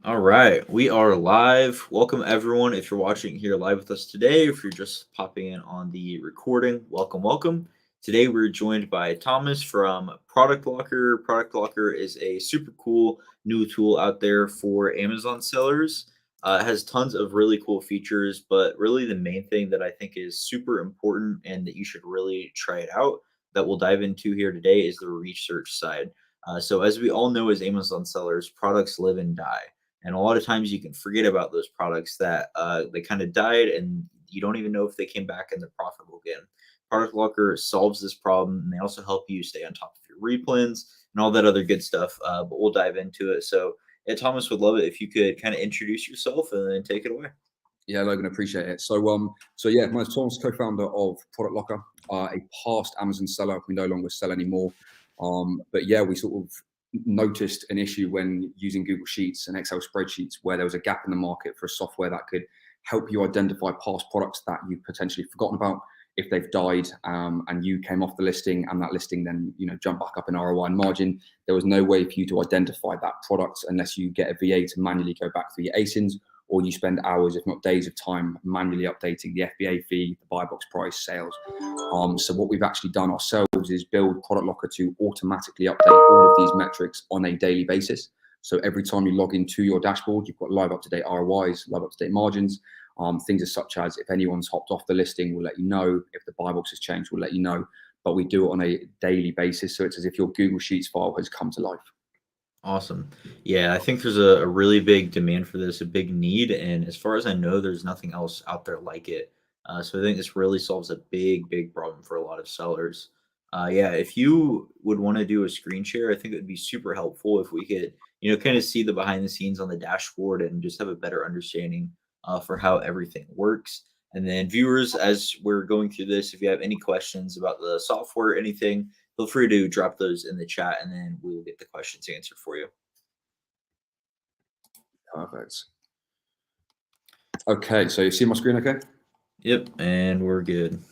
All right, we are live. Welcome everyone. If you're watching here live with us today, if you're just popping in on the recording, welcome. Today we're joined by Thomas from Product Locker. Product Locker is a super cool new tool out there for Amazon sellers. It has tons of really cool features, but really the main thing that I think is super important and that you should really try it out that we'll dive into here today is the research side. So as we all know as Amazon sellers, products live and die, and a lot of times you can forget about those products that they kind of died and you don't even know if they came back and they're profitable again. Product Locker solves this problem, and they also help you stay on top of your replens and all that other good stuff. But we'll dive into it. So, yeah, Thomas would love it if you could kind of introduce yourself and then take it away. Yeah, Logan, appreciate it. So yeah, my Tom's co-founder of Product Locker, a past Amazon seller. We no longer sell anymore. But yeah, we sort of noticed an issue when using Google Sheets and Excel spreadsheets where there was a gap in the market for a software that could help you identify past products that you've potentially forgotten about if they've died, and you came off the listing and that listing then jumped back up in ROI and margin. There was no way for you to identify that product unless you get a VA to manually go back through your ASINs, or you spend hours, if not days of time, manually updating the FBA fee, the buy box price, sales. So what we've actually done ourselves is build Product Locker to automatically update all of these metrics on a daily basis. So every time you log into your dashboard, you've got live up-to-date ROIs, live up-to-date margins. Things as such as if anyone's hopped off the listing, we'll let you know. If the buy box has changed, we'll let you know. But we do it on a daily basis. So it's as if your Google Sheets file has come to life. Awesome. Yeah, I think there's a really big demand for this, a big need. And as far as I know, there's nothing else out there like it. So I think this really solves a big problem for a lot of sellers. Yeah, if you would want to do a screen share, I think it would be super helpful if we could, kind of see the behind the scenes on the dashboard and just have a better understanding for how everything works. And then viewers, as we're going through this, if you have any questions about the software, anything, feel free to drop those in the chat and then we will get the questions answered for you. Perfect. Okay, so you see my screen okay? Yep, and we're good.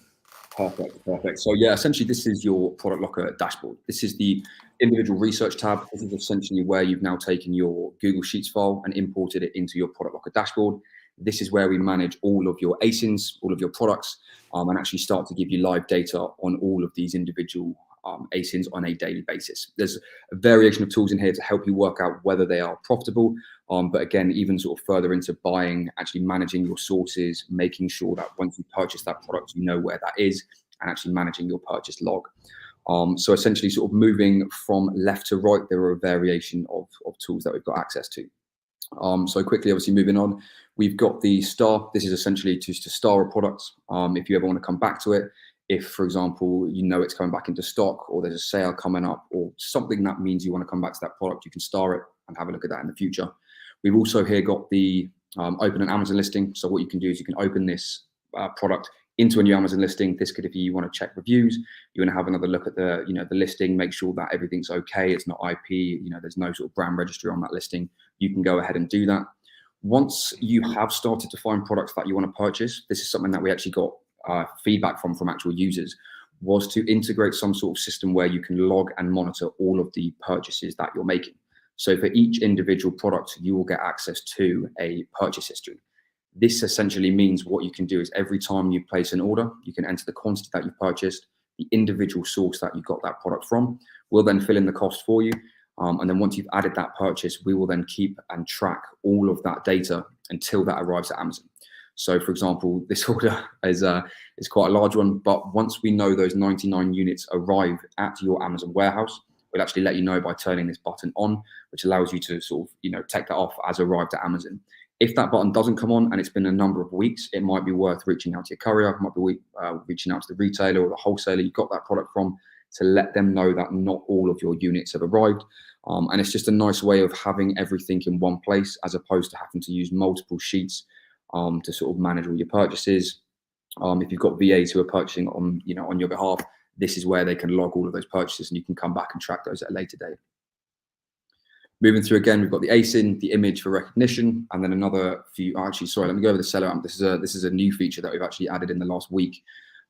Perfect. So yeah, essentially this is your Product Locker dashboard. This is the individual research tab. This is essentially where you've now taken your Google Sheets file and imported it into your Product Locker dashboard. This is where we manage all of your ASINs, all of your products, and actually start to give you live data on all of these individual ASINs on a daily basis. There's a variation of tools in here to help you work out whether they are profitable. But again, even sort of further into buying, actually managing your sources, making sure that once you purchase that product, you know where that is, and actually managing your purchase log. So essentially sort of moving from left to right, there are a variation of tools that we've got access to. So quickly, obviously moving on, we've got the star. This is essentially to star a product. If you ever want to come back to it, if, for example, it's coming back into stock or there's a sale coming up or something that means you want to come back to that product, you can star it and have a look at that in the future. We've also here got the open an Amazon listing. So what you can do is you can open this product into a new Amazon listing. This could, if you want to check reviews, you want to have another look at the, the listing, make sure that everything's okay. It's not IP, there's no sort of brand registry on that listing. You can go ahead and do that. Once you have started to find products that you want to purchase, this is something that we actually got feedback from actual users, was to integrate some sort of system where you can log and monitor all of the purchases that you're making. So for each individual product, you will get access to a purchase history. This essentially means what you can do is every time you place an order, you can enter the quantity that you've purchased, the individual source that you got that product from. We'll then fill in the cost for you. And then once you've added that purchase, we will then keep and track all of that data until that arrives at Amazon. So for example, this order is quite a large one, but once we know those 99 units arrive at your Amazon warehouse, we'll actually let you know by turning this button on, which allows you to sort of, take that off as arrived at Amazon. If that button doesn't come on and it's been a number of weeks, it might be worth reaching out to your courier, it might be reaching out to the retailer or the wholesaler you got that product from to let them know that not all of your units have arrived. And it's just a nice way of having everything in one place as opposed to having to use multiple sheets to sort of manage all your purchases. If you've got VAs who are purchasing on your behalf, this is where they can log all of those purchases and you can come back and track those at a later date. Moving through again, we've got the ASIN, the image for recognition, and then another few. Actually, sorry, let me go over the seller amp. This is a new feature that we've actually added in the last week,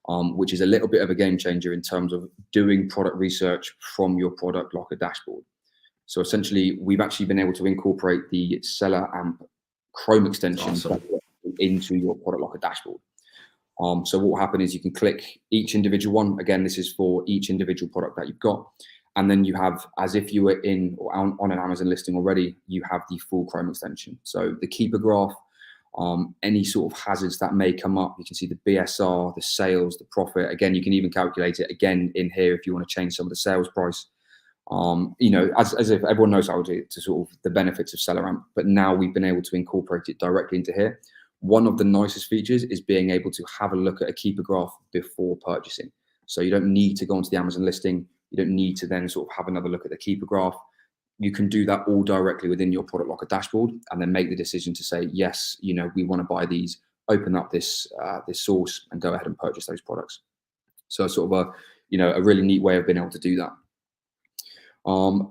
which is a little bit of a game changer in terms of doing product research from your Product Locker dashboard. So essentially, we've actually been able to incorporate the Seller AMP Chrome extension Awesome. into your product locker dashboard. So what will happen is you can click each individual one. Again, this is for each individual product that you've got. And then you have, as if you were in or on an Amazon listing already, you have the full Chrome extension. So the keeper graph, any sort of hazards that may come up, you can see the BSR, the sales, the profit. Again, you can even calculate it again in here if you want to change some of the sales price. You know, as if everyone knows how to sort of the benefits of Seller AMP, but now we've been able to incorporate it directly into here. One of the nicest features is being able to have a look at a keeper graph before purchasing. So you don't need to go onto the Amazon listing. You don't need to then sort of have another look at the keeper graph. You can do that all directly within your product locker dashboard and then make the decision to say, yes, you know, we want to buy these, open up this this source and go ahead and purchase those products. So sort of a, you know, a really neat way of being able to do that.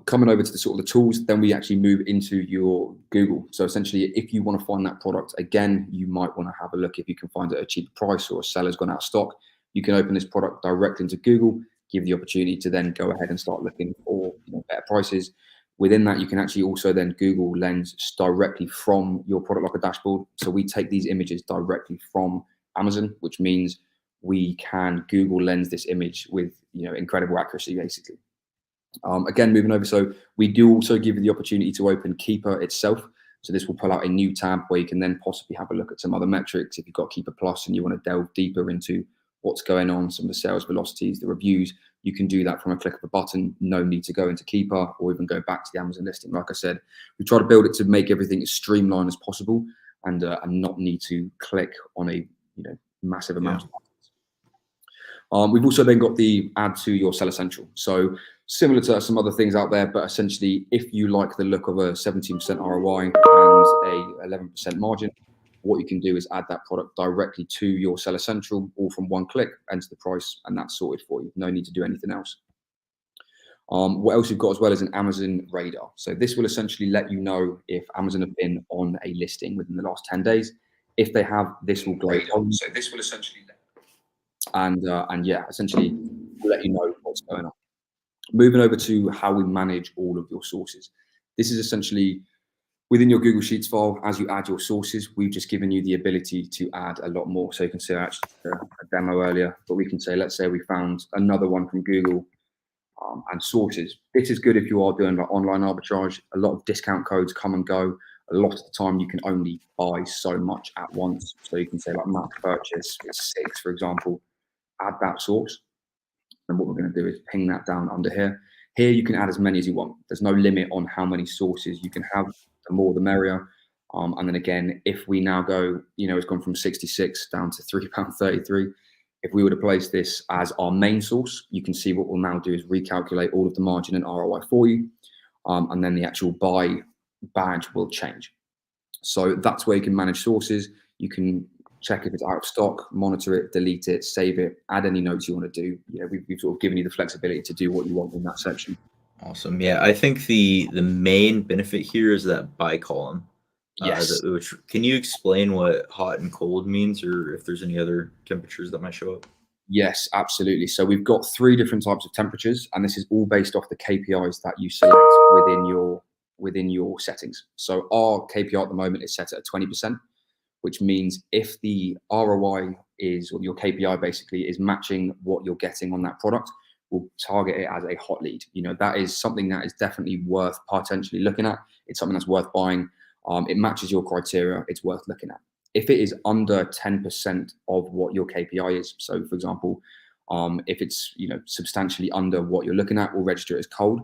Coming over to the sort of the tools, then we actually move into your Google. So essentially, if you want to find that product, again, you might want to have a look if you can find it at a cheaper price or a seller's gone out of stock. You can open this product directly into Google, give the opportunity to then go ahead and start looking for, you know, better prices. Within that, you can actually also then Google Lens directly from your product locker dashboard. So we take these images directly from Amazon, which means we can Google Lens this image with, you know, incredible accuracy, basically. Again, moving over, so we do also give you the opportunity to open Keeper itself. So this will pull out a new tab where you can then possibly have a look at some other metrics. If you've got Keeper Plus and you want to delve deeper into what's going on, some of the sales velocities, the reviews, you can do that from a click of a button. No need to go into Keeper or even go back to the Amazon listing. Like I said, we try to build it to make everything as streamlined as possible and not need to click on a, you know, massive amount of buttons. We've also then got the add to your Seller Central. So similar to some other things out there, but essentially, if you like the look of a 17% ROI and a 11% margin, what you can do is add that product directly to your Seller Central, all from one click, enter the price, and that's sorted for you. No need to do anything else. What else you've got as well is an Amazon radar. So this will essentially let you know if Amazon have been on a listing within the last 10 days. If they have, this will glow. So this will essentially and yeah, essentially let you know what's going on. Moving over to how we manage all of your sources. This is essentially within your Google Sheets file. As you add your sources, we've just given you the ability to add a lot more. So you can see actually a demo earlier, but we can say, let's say we found another one from Google and sources. This is good if you are doing like online arbitrage. A lot of discount codes come and go. A lot of the time you can only buy so much at once. So you can say like max purchase is 6, for example, add that source. And what we're going to do is ping that down under here. Here you can add as many as you want. There's no limit on how many sources you can have. The more the merrier. And then again, if we now go, you know, it's gone from 66 down to £3.33. If we were to place this as our main source, you can see what we'll now do is recalculate all of the margin and ROI for you. And then the actual buy badge will change. So that's where you can manage sources. You can check if it's out of stock, monitor it, delete it, save it, add any notes you want to do. You know, we've sort of given you the flexibility to do what you want in that section. Awesome. Yeah, I think the main benefit here is that buy column. Yes. Which, can you explain what hot and cold means, or if there's any other temperatures that might show up? Yes, absolutely. So we've got 3 different types of temperatures, and this is all based off the KPIs that you select within your settings. So our KPI at the moment is set at 20%. Which means if the ROI is, or your KPI basically is matching what you're getting on that product, we'll target it as a hot lead. You know, that is something that is definitely worth potentially looking at. It's something that's worth buying. It matches your criteria. It's worth looking at. If it is under 10% of what your KPI is, so for example, if it's, you know, substantially under what you're looking at, we'll register it as cold.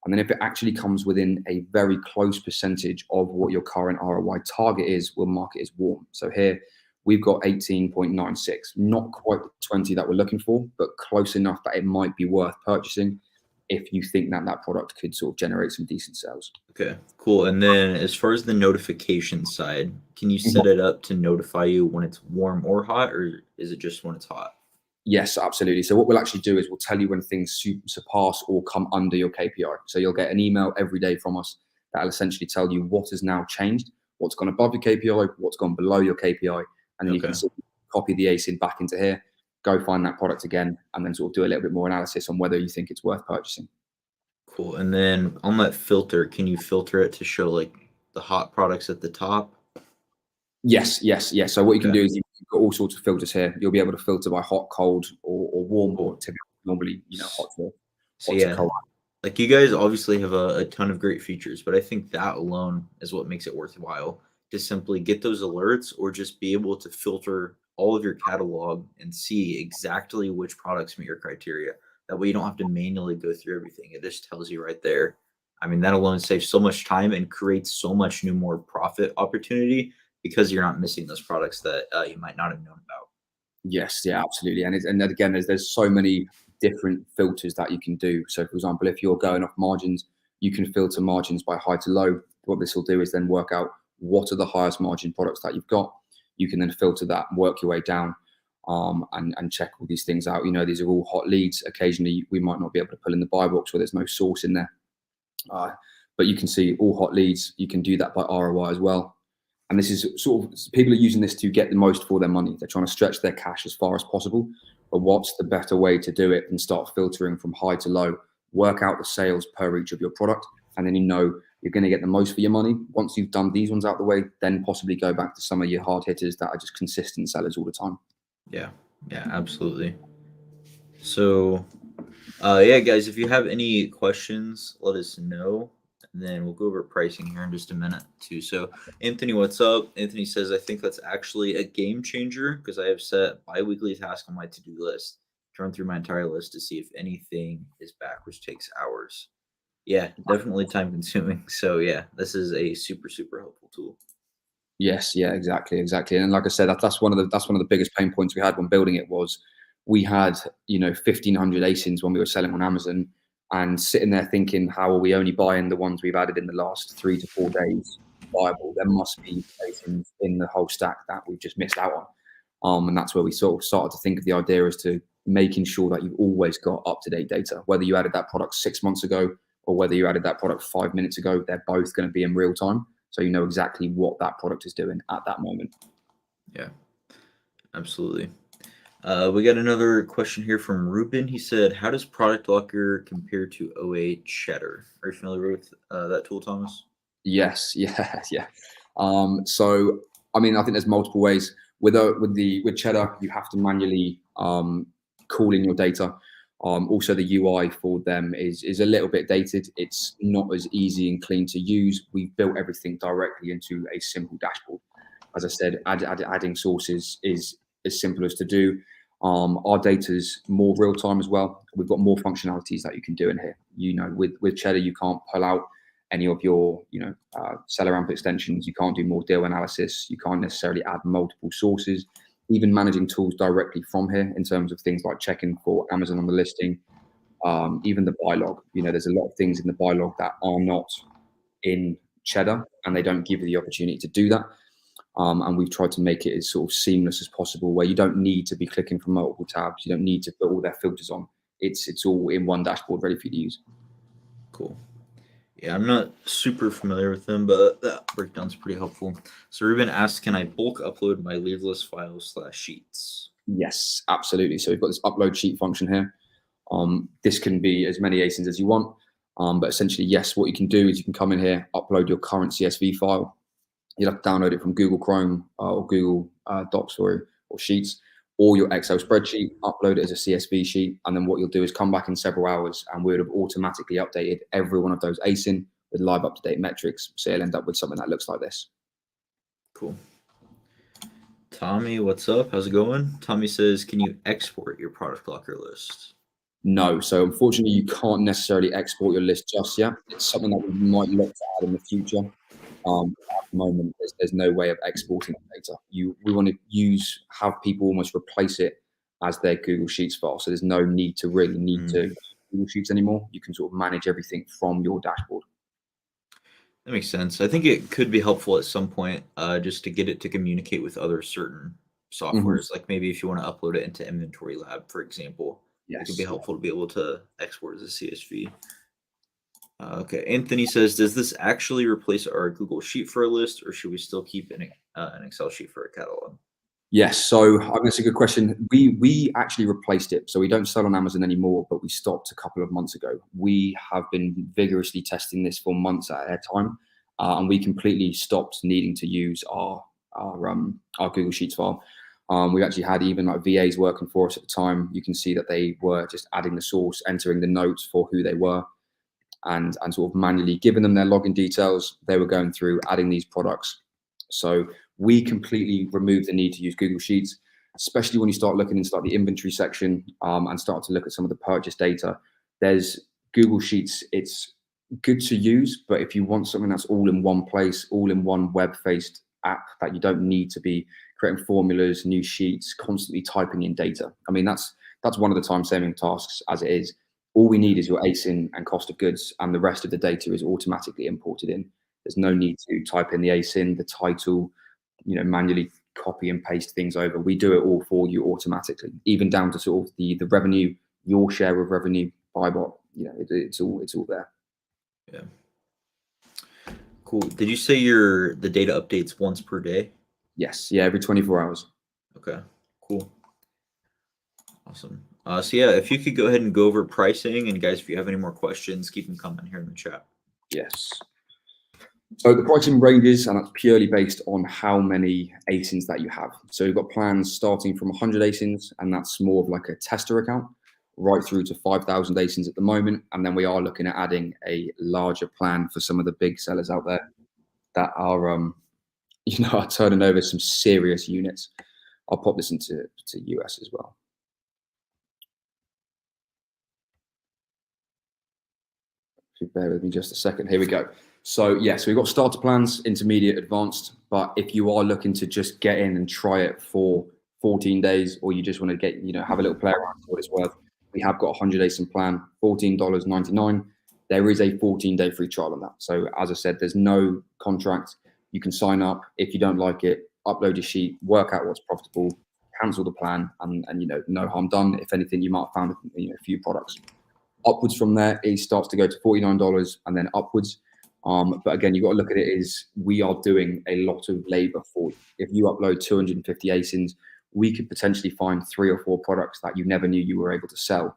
And then if it actually comes within a very close percentage of what your current ROI target is, we'll mark it as warm. So here we've got 18.96, not quite the 20 that we're looking for, but close enough that it might be worth purchasing if you think that that product could sort of generate some decent sales. Okay, cool. And then as far as the notification side, can you set it up to notify you when it's warm or hot, or is it just when it's hot? Yes, absolutely. So what we'll actually do is we'll tell you when things surpass or come under your KPI. So you'll get an email every day from us that'll essentially tell you what has now changed, what's gone above your KPI, what's gone below your KPI, and then you can sort of copy the ASIN back into here, go find that product again, and then sort of do a little bit more analysis on whether you think it's worth purchasing. Cool. And then on that filter, can you filter it to show like the hot products at the top? Yes, yes, yes. So what you can Okay. do is you've got all sorts of filters here. You'll be able to filter by hot, cold, or warm, or Cool. typically normally, S- So hot to yeah, cold. like you guys obviously have a ton of great features, but I think that alone is what makes it worthwhile to simply get those alerts or just be able to filter all of your catalog and see exactly which products meet your criteria. That way you don't have to manually go through everything. It just tells you right there. I mean, that alone saves so much time and creates so much new more profit opportunity because you're not missing those products that you might not have known about. Yes, yeah, absolutely. And then again, there's so many different filters that you can do. So, for example, if you're going off margins, you can filter margins by high to low. What this will do is then work out what are the highest margin products that you've got. You can then filter that, work your way down, and check all these things out. These are all hot leads. Occasionally, we might not be able to pull in the buy box where there's no source in there, uh, but you can see all hot leads. You can do that by ROI as well. And this is sort of, people are using this to get the most for their money. They're trying to stretch their cash as far as possible. But what's the better way to do it than start filtering from high to low, work out the sales per each of your product, and then you're going to get the most for your money. Once you've done these ones out the way, then possibly go back to some of your hard hitters that are just consistent sellers all the time. Yeah, yeah, absolutely. So, yeah, guys, if you have any questions, let us know. And then we'll go over pricing here in just a minute, too. So, Anthony, what's up? Anthony says, I think that's actually a game changer because I have set bi weekly task on my to do list to run through my entire list to see if anything is back, which takes hours. Yeah, definitely time consuming. So, yeah, this is a super, super helpful tool. Yes, yeah, exactly, exactly. And like I said, that's one of the biggest pain points we had when building it was we had 1,500 ASINs when we were selling on Amazon, and sitting there thinking, how are we only buying the ones we've added in the last 3 to 4 days viable? There must be ASINs in the whole stack that we've just missed out on. And that's where we sort of started to think of the idea as to making sure that you've always got up to date data, whether you added that product 6 months ago or whether you added that product 5 minutes ago. They're both going to be in real time. So you know exactly what that product is doing at that moment. Yeah, absolutely. We got another question here from Ruben. He said, "How does Product Locker compare to OA Cheddar?" Are you familiar with that tool, Thomas? Yes, yeah, yeah. So I mean, I think there's multiple ways. With Cheddar, you have to manually call in your data. Also, the UI for them is a little bit dated. It's not as easy and clean to use. We've built everything directly into a simple dashboard. As I said, adding sources is as simple as to do. Our data is more real time as well. We've got more functionalities that you can do in here. With Cheddar, you can't pull out any of your seller amp extensions. You can't do more deal analysis. You can't necessarily add multiple sources. Even managing tools directly from here in terms of things like checking for Amazon on the listing, even the buy log. There's a lot of things in the buy log that are not in Cheddar, and they don't give you the opportunity to do that. And we've tried to make it as sort of seamless as possible, where you don't need to be clicking from multiple tabs. You don't need to put all their filters on. It's all in one dashboard, ready for you to use. Cool. Yeah, I'm not super familiar with them, but that breakdown's pretty helpful. So Ruben asks, "Can I bulk upload my leaveless files / sheets?" Yes, absolutely. So we've got this upload sheet function here. This can be as many ASINs as you want, but essentially, yes, what you can do is you can come in here, upload your current CSV file. You'll have to download it from Google Chrome or Google Docs or Sheets, or your Excel spreadsheet, upload it as a CSV sheet, and then what you'll do is come back in several hours and we would have automatically updated every one of those ASIN with live up-to-date metrics. So you'll end up with something that looks like this. Cool. Tommy, what's up? How's it going? Tommy says, "Can you export your product locker list?" No, so unfortunately, you can't necessarily export your list just yet. It's something that we might look to add in the future. At the moment, there's no way of exporting data. We want to have people almost replace it as their Google Sheets file. So there's no need to Mm, Google Sheets anymore. You can sort of manage everything from your dashboard. that makes sense. I think it could be helpful at some point, just to get it to communicate with other certain Mhm. softwares. Like maybe if you want to upload it into Inventory Lab, for example, it could be Yes. helpful to be able to export as a CSV. Okay, Anthony says, "Does this actually replace our Google Sheet for a list, or should we still keep an Excel sheet for a catalog?" Yes, so I mean, that's a good question. We actually replaced it, so we don't sell on Amazon anymore, but we stopped a couple of months ago. We have been vigorously testing this for months at a time, and we completely stopped needing to use our Google Sheets file. We actually had even like VAs working for us at the time. You can see that they were just adding the source, entering the notes for who they were, and sort of manually giving them their login details. They were going through adding these products. So we completely removed the need to use Google Sheets, especially when you start looking into like the inventory section, and start to look at some of the purchase data. There's Google Sheets. It's good to use, but if you want something that's all in one place, all in one web-based app that you don't need to be creating formulas, new sheets, constantly typing in data. I mean, that's one of the time-saving tasks as it is. All we need is your ASIN and cost of goods, and the rest of the data is automatically imported in. There's no need to type in the ASIN, the title, manually copy and paste things over. We do it all for you automatically, even down to sort of the revenue, your share of revenue by bot. It's all there. Yeah. Cool. Did you say the data updates once per day? Yes. Yeah. Every 24 hours. Okay. Cool. Awesome. So yeah, if you could go ahead and go over pricing, and guys, if you have any more questions, keep them coming here in the chat. Yes. So the pricing ranges, and that's purely based on how many ASINs that you have. So you've got plans starting from 100 ASINs, and that's more of like a tester account, right through to 5,000 ASINs at the moment. And then we are looking at adding a larger plan for some of the big sellers out there that are, are turning over some serious units. I'll pop this into US as well. If you bear with me just a second. Here we go. So yes, we've got starter plans, intermediate, advanced. But if you are looking to just get in and try it for 14 days, or you just want to get, have a little play around for what it's worth, we have got a 100 ASIN plan, $14.99. There is a 14-day free trial on that. So as I said, there's no contract. You can sign up. If you don't like it, upload your sheet, work out what's profitable, cancel the plan, and no harm done. If anything, you might have found a few products. Upwards from there, it starts to go to $49 and then upwards. But again, you've got to look at it as we are doing a lot of labor for you. If you upload 250 ASINs, we could potentially find 3 or 4 products that you never knew you were able to sell.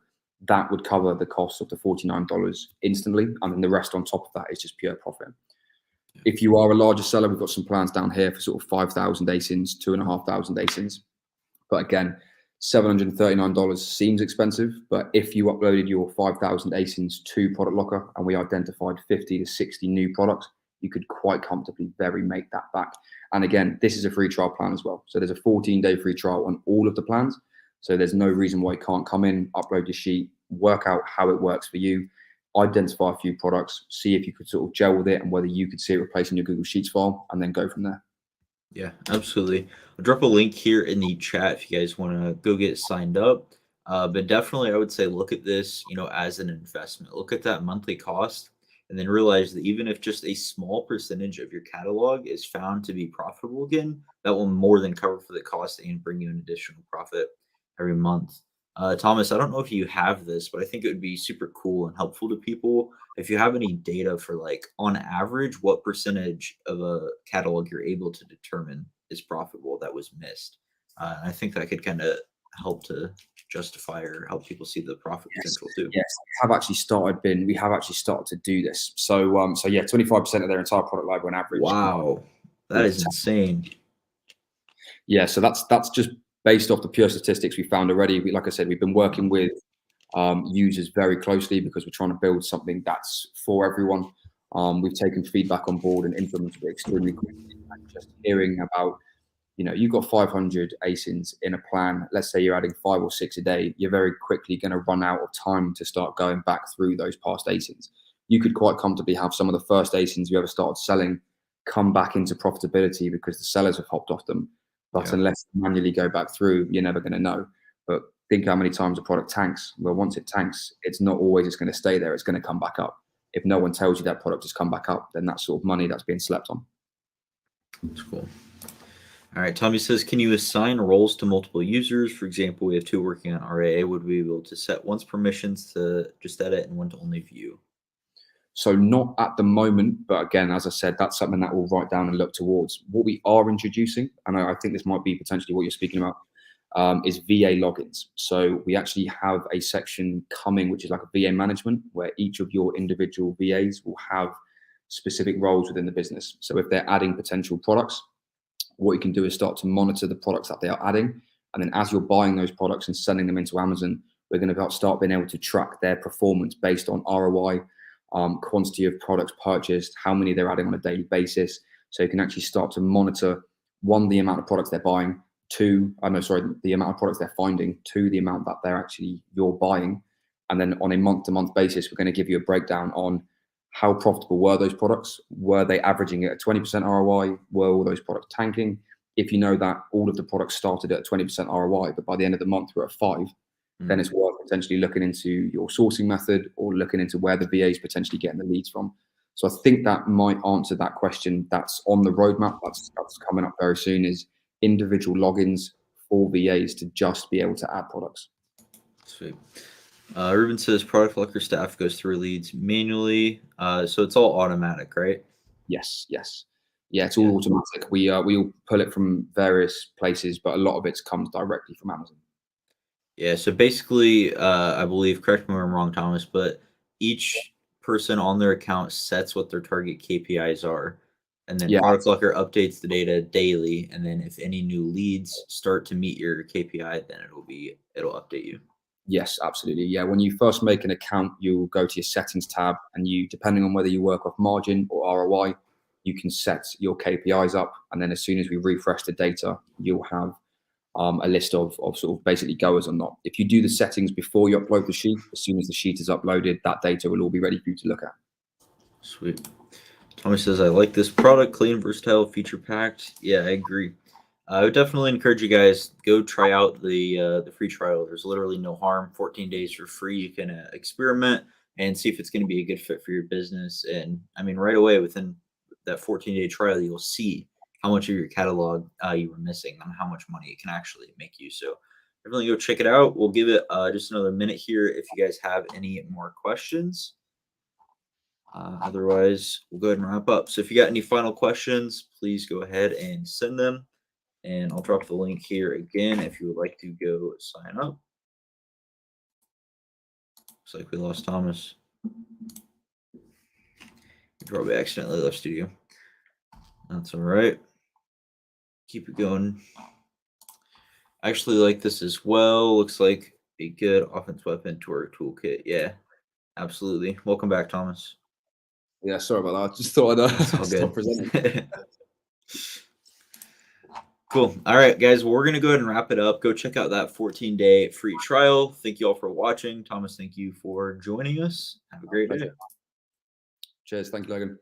That would cover the cost of the $49 instantly. And then the rest on top of that is just pure profit. If you are a larger seller, we've got some plans down here for sort of 5,000 ASINs, 2,500 ASINs. But again, $739 seems expensive, but if you uploaded your 5,000 ASINs to Product Locker and we identified 50 to 60 new products, you could quite comfortably make that back. And again, this is a free trial plan as well. So there's a 14-day free trial on all of the plans. So there's no reason why you can't come in, upload your sheet, work out how it works for you, identify a few products, see if you could sort of gel with it and whether you could see it replacing your Google Sheets file, and then go from there. Yeah, absolutely. I'll drop a link here in the chat if you guys want to go get signed up. But definitely, I would say look at this, as an investment. Look at that monthly cost, and then realize that even if just a small percentage of your catalog is found to be profitable again, that will more than cover for the cost and bring you an additional profit every month. Thomas, I don't know if you have this, but I think it would be super cool and helpful to people if you have any data for, like, on average, what percentage of a catalog you're able to determine is profitable that was missed. And I think that could kind of help to justify or help people see the profit potential too. Yes, we have actually started to do this. So yeah, 25% of their entire product library on average. Wow, that is insane. Yeah, so that's just based off the pure statistics we found already. Like I said, we've been working with users very closely because we're trying to build something that's for everyone. We've taken feedback on board and implemented it extremely quickly. And just hearing about, you've got 500 ASINs in a plan. Let's say you're adding 5 or 6 a day. You're very quickly going to run out of time to start going back through those past ASINs. You could quite comfortably have some of the first ASINs you ever started selling come back into profitability because the sellers have hopped off them. But unless you manually go back through, you're never going to know. But think how many times a product tanks. Well, once it tanks, it's not always just going to stay there. It's going to come back up. If no one tells you that product has come back up, then that's sort of money that's being slept on. That's cool. All right, Tommy says, can you assign roles to multiple users? For example, we have 2 working on RAA. Would we be able to set one's permissions to just edit and one to only view? So not at the moment, but again, as I said, that's something that we'll write down and look towards. What we are introducing, and I think this might be potentially what you're speaking about, is VA logins. So we actually have a section coming, which is like a VA management, where each of your individual VAs will have specific roles within the business. So if they're adding potential products, what you can do is start to monitor the products that they are adding. And then as you're buying those products and sending them into Amazon, we're going to start being able to track their performance based on ROI, quantity of products purchased, how many they're adding on a daily basis. So you can actually start to monitor, one, the amount of products they're buying, two, the amount of products they're finding, two, the amount that you're buying. And then on a month-to-month basis, we're going to give you a breakdown on how profitable were those products? Were they averaging at a 20% ROI? Were all those products tanking? If you know that all of the products started at 20% ROI, but by the end of the month we're at 5, then it's worth potentially looking into your sourcing method or looking into where the VA is potentially getting the leads from. So I think that might answer that question. That's on the roadmap. That's coming up very soon, is individual logins for VAs to just be able to add products. Sweet. Ruben says product locker staff goes through leads manually. So it's all automatic, right? Yes. Yeah, it's all automatic. We all pull it from various places, but a lot of it comes directly from Amazon. Yeah, so basically, I believe, correct me if I'm wrong, Thomas, but each person on their account sets what their target KPIs are, and then Product Locker updates the data daily. And then if any new leads start to meet your KPI, then it'll update you. Yes, absolutely. Yeah, when you first make an account, you'll go to your settings tab, and depending on whether you work off margin or ROI, you can set your KPIs up. And then as soon as we refresh the data, you'll have a list of sort of basically goers or not. If you do the settings before you upload the sheet, as soon as the sheet is uploaded, that data will all be ready for you to look at. Sweet. Thomas says, I like this product, clean, versatile, feature packed. Yeah, I agree. I would definitely encourage you guys, go try out the free trial. There's literally no harm. 14 days for free. You can experiment and see if it's going to be a good fit for your business. And I mean, right away within that 14-day trial, you'll see how much of your catalog you were missing and how much money it can actually make you. So definitely go check it out. We'll give it just another minute here if you guys have any more questions. Otherwise, we'll go ahead and wrap up. So if you got any final questions, please go ahead and send them. And I'll drop the link here again if you would like to go sign up. Looks like we lost Thomas. He probably accidentally left studio. That's all right. Keep it going. I actually like this as well. Looks like a good offense weapon to our toolkit. Yeah, absolutely. Welcome back, Thomas. Yeah, sorry about that. I just thought I'd stop presenting. Cool. All right, guys. Well, we're going to go ahead and wrap it up. Go check out that 14-day free trial. Thank you all for watching. Thomas, thank you for joining us. Have a great day. Cheers. Thank you, Logan.